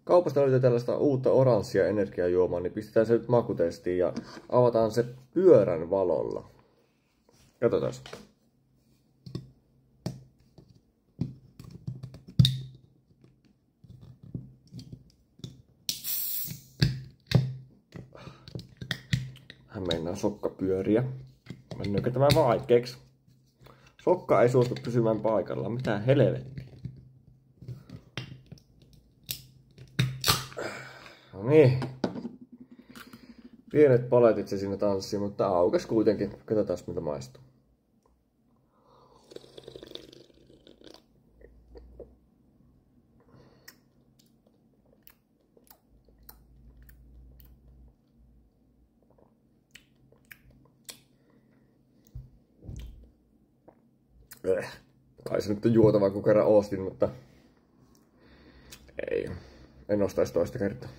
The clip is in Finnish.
kaupasta löytyy tällaista uutta oranssia energiajuomaa, niin pistetään se nyt makutestiin ja avataan se pyörän valolla. Katsotaan. Hän meinaa sokkapyöriä. Mennäänkö tämä vaikeeksi? Sokka ei suostu pysymään paikallaan. Mitä helvettiä? No niin. Pienet paletit se siinä tanssii, mutta aukesi kuitenkin. Katsotaan miltä maistuu. Kai se nyt on juotava, kun kerran ostin, mutta ei. En ostaisi toista kertaa.